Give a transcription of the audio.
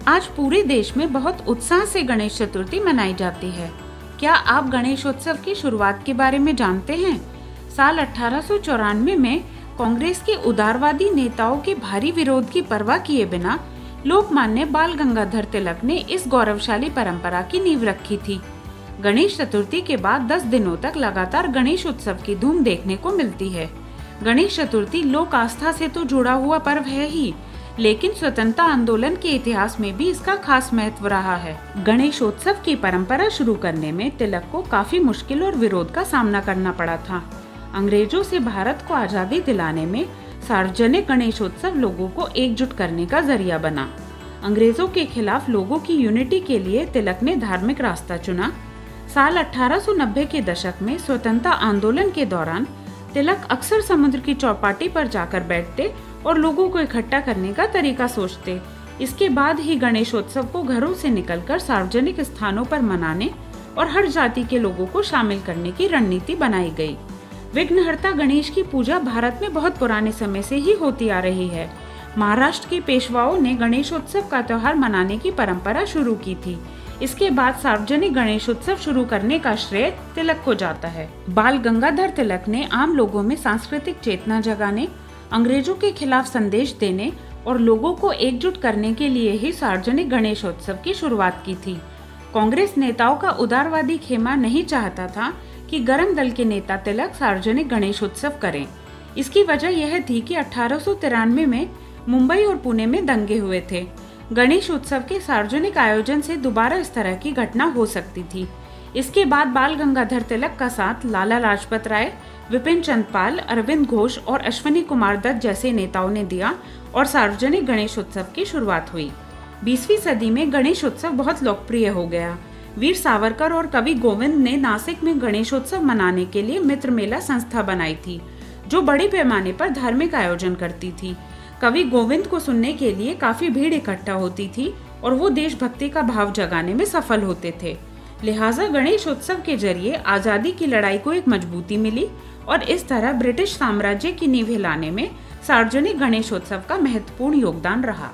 आज पूरे देश में बहुत उत्साह से गणेश चतुर्थी मनाई जाती है। क्या आप गणेशोत्सव की शुरुआत के बारे में जानते हैं? साल 1894 में कांग्रेस के उदारवादी नेताओं के भारी विरोध की परवाह किए बिना लोकमान्य बाल गंगाधर तिलक ने इस गौरवशाली परंपरा की नींव रखी थी। गणेश चतुर्थी के बाद 10 दिनों तक लगातार गणेश उत्सव की धूम देखने को मिलती है। गणेश चतुर्थी लोक आस्था से तो जुड़ा हुआ पर्व है ही, लेकिन स्वतंत्रता आंदोलन के इतिहास में भी इसका खास महत्व रहा है। गणेशोत्सव की परंपरा शुरू करने में तिलक को काफी मुश्किल और विरोध का सामना करना पड़ा था। अंग्रेजों से भारत को आजादी दिलाने में सार्वजनिक गणेशोत्सव लोगों को एकजुट करने का जरिया बना। अंग्रेजों के खिलाफ लोगों की यूनिटी के लिए तिलक ने धार्मिक रास्ता चुना। साल 1890 के दशक में स्वतंत्रता आंदोलन के दौरान तिलक अक्सर समुद्र की चौपाटी पर जाकर बैठते और लोगों को इकट्ठा करने का तरीका सोचते। इसके बाद ही गणेशोत्सव को घरों से निकलकर सार्वजनिक स्थानों पर मनाने और हर जाति के लोगों को शामिल करने की रणनीति बनाई गई। विघ्नहर्ता गणेश की पूजा भारत में बहुत पुराने समय से ही होती आ रही है। महाराष्ट्र के पेशवाओं ने गणेशोत्सव का त्योहार मनाने की परंपरा शुरू की थी। इसके बाद सार्वजनिक गणेशोत्सव शुरू करने का श्रेय तिलक को जाता है। बाल गंगाधर तिलक ने आम लोगों में सांस्कृतिक चेतना जगाने, अंग्रेजों के खिलाफ संदेश देने और लोगों को एकजुट करने के लिए ही सार्वजनिक गणेशोत्सव की शुरुआत की थी। कांग्रेस नेताओं का उदारवादी खेमा नहीं चाहता था कि गरम दल के नेता तिलक सार्वजनिक गणेशोत्सव करें। इसकी वजह यह थी कि 1893 में मुंबई और पुणे में दंगे हुए थे। गणेश उत्सव के सार्वजनिक आयोजन से दोबारा इस तरह की घटना हो सकती थी। इसके बाद बाल गंगाधर तिलक का साथ लाला लाजपत राय, विपिन चंद्र पाल, अरविंद घोष और अश्विनी कुमार दत्त जैसे नेताओं ने दिया और सार्वजनिक गणेश उत्सव की शुरुआत हुई। 20वीं सदी में गणेश उत्सव बहुत लोकप्रिय हो गया। वीर सावरकर और कवि गोविंद ने नासिक में गणेशोत्सव मनाने के लिए मित्र मेला संस्था बनाई थी, जो बड़े पैमाने पर धार्मिक आयोजन करती थी। कवि गोविंद को सुनने के लिए काफी भीड़ इकट्ठा होती थी और वो देशभक्ति का भाव जगाने में सफल होते थे। लिहाजा गणेश उत्सव के जरिए आजादी की लड़ाई को एक मजबूती मिली और इस तरह ब्रिटिश साम्राज्य की नींव हिलाने में सार्वजनिक गणेशोत्सव का महत्वपूर्ण योगदान रहा।